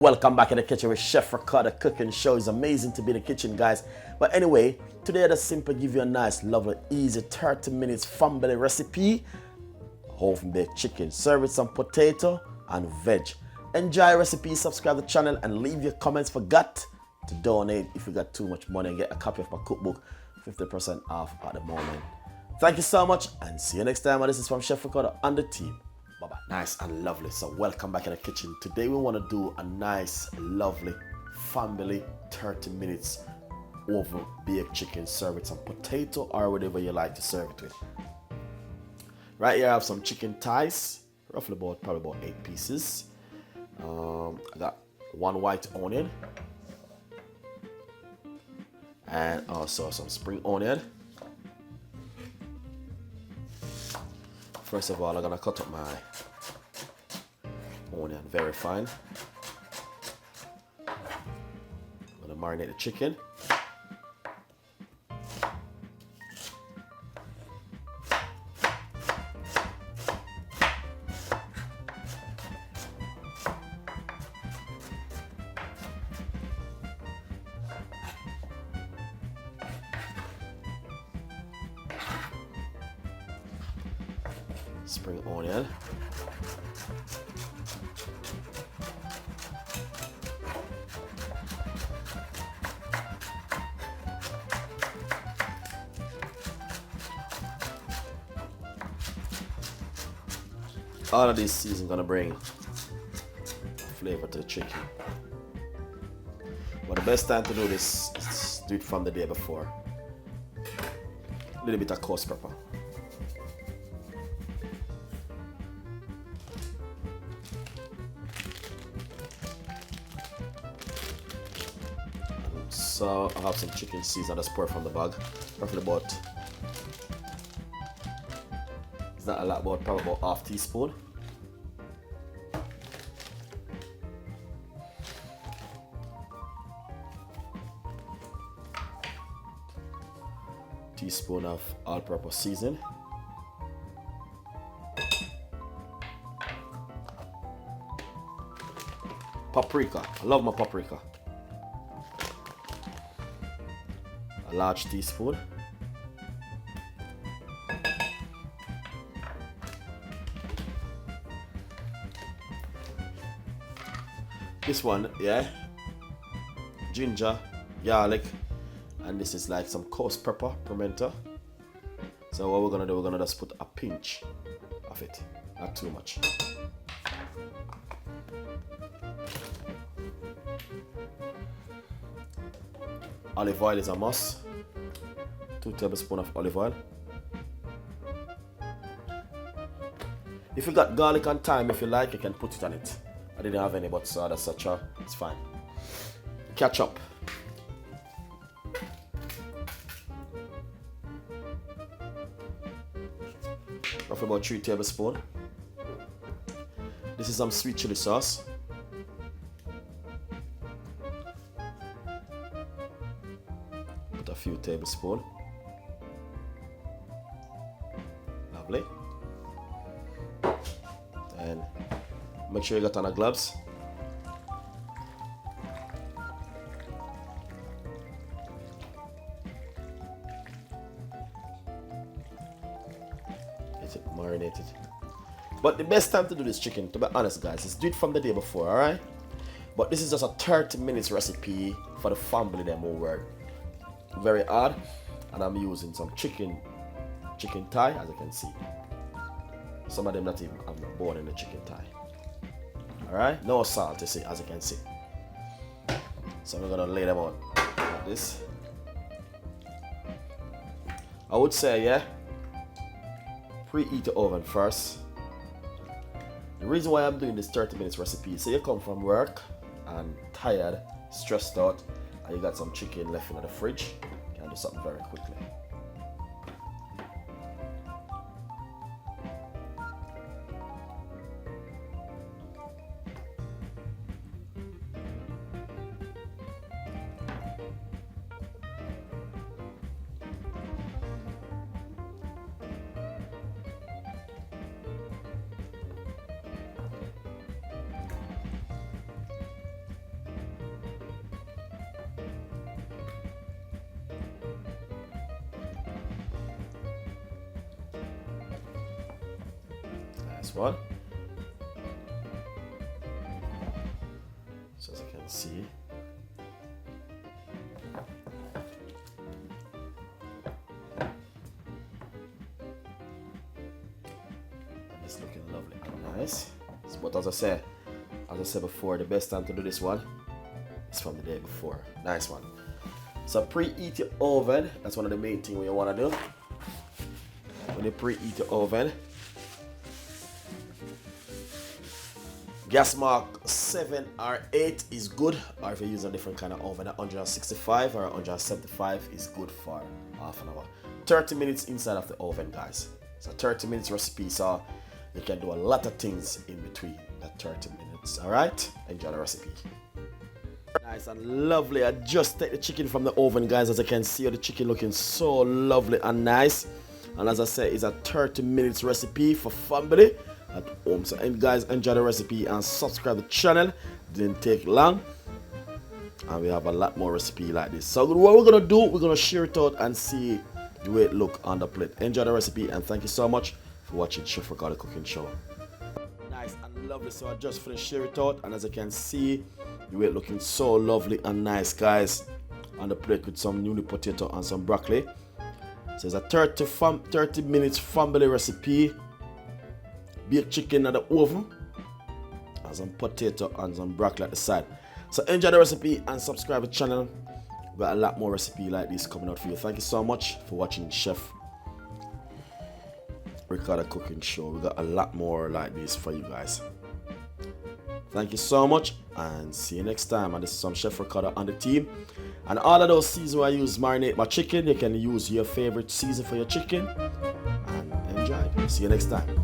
Welcome back in the kitchen with Chef Ricardo cooking show. It's amazing to be in the kitchen, guys. But anyway, today I just simply give you a nice, lovely, easy 30 minutes farm belly recipe. Oven baked chicken. Serve with some potato and veg. Enjoy the recipe, subscribe to the channel, and leave your comments. Forgot to donate if you got too much money and get a copy of my cookbook. 50% off at the moment. Thank you so much and see you next time. This is from Chef Ricardo and the team. Bye-bye. Nice and lovely. So welcome back in the kitchen. Today we want to do a nice, lovely family 30 minutes oven baked chicken. Serve with some potato or whatever you like to serve it with. Right here I have some chicken thighs, roughly probably about 8 pieces. I got 1 white onion and also some spring onion. First of all, I'm gonna cut up my onion very fine. I'm gonna marinate the chicken. Spring onion. All of this season gonna bring flavor to the chicken. But the best time to do this is do it from the day before. A little bit of coarse pepper. So I have some chicken seasoning that's poured from the bag. Roughly about, it's not a lot, but probably about half teaspoon. Teaspoon of all-purpose seasoning. Paprika. I love my paprika. A large teaspoon. This one, yeah, ginger, garlic, and this is like some coarse pepper, pimento. So what we're gonna do, we're gonna just put a pinch of it, not too much. Olive oil is a must. 2 tablespoons of olive oil. If you got garlic and thyme, if you like, you can put it on it. I didn't have any, but so that's such a, it's fine. Ketchup. Roughly about 3 tablespoons. This is some sweet chili sauce. Put a few tablespoons. Lovely. And make sure you got on the gloves. Get it marinated. But the best time to do this chicken, to be honest guys, is do it from the day before, alright? But this is just a 30 minutes recipe for the family that will work very hard. And I'm using some chicken thigh, as you can see. Some of them not even have bone in the chicken thigh. Alright, no salt, you see, as you can see. So we're gonna lay them out like this. I would say, yeah, preheat the oven first. The reason why I'm doing this 30 minutes recipe is so you come from work and tired, stressed out, and you got some chicken left in the fridge. You can do something very quickly. this one. So as you can see, and it's looking lovely and nice. But as I said before, the best time to do this one is from the day before. Nice one. So preheat your oven. That's one of the main things you want to do. When you preheat your oven, gas mark 7 or 8 is good, or if you use a different kind of oven, 165 or 175 is good for half an hour. 30 minutes inside of the oven, guys. So 30 minutes recipe, so you can do a lot of things in between that 30 minutes. All right, enjoy the recipe. Nice and lovely. I just take the chicken from the oven, guys. As you can see, the chicken looking so lovely and nice. And as I said, it's a 30 minutes recipe for family at home. So guys, enjoy the recipe and subscribe to the channel. Didn't take long, and we have a lot more recipe like this. So what we're gonna do, we're gonna share it out and see the way it look on the plate. Enjoy the recipe, and thank you so much for watching Chef Ricardo Cooking Show. Nice and lovely. So I just finished share it out, and as you can see, the way it looking so lovely and nice, guys, on the plate with some newly potato and some broccoli. So it's a 30 minutes family recipe. Baked chicken at the oven, and some potato and some broccoli at the side. So enjoy the recipe and subscribe to the channel. We got a lot more recipe like this coming out for you. Thank you so much for watching Chef Ricardo Cooking Show. We got a lot more like this for you guys. Thank you so much, and see you next time. And this is some Chef Ricardo on the team. And all of those seasons I use marinate my chicken, you can use your favorite season for your chicken. And enjoy. See you next time.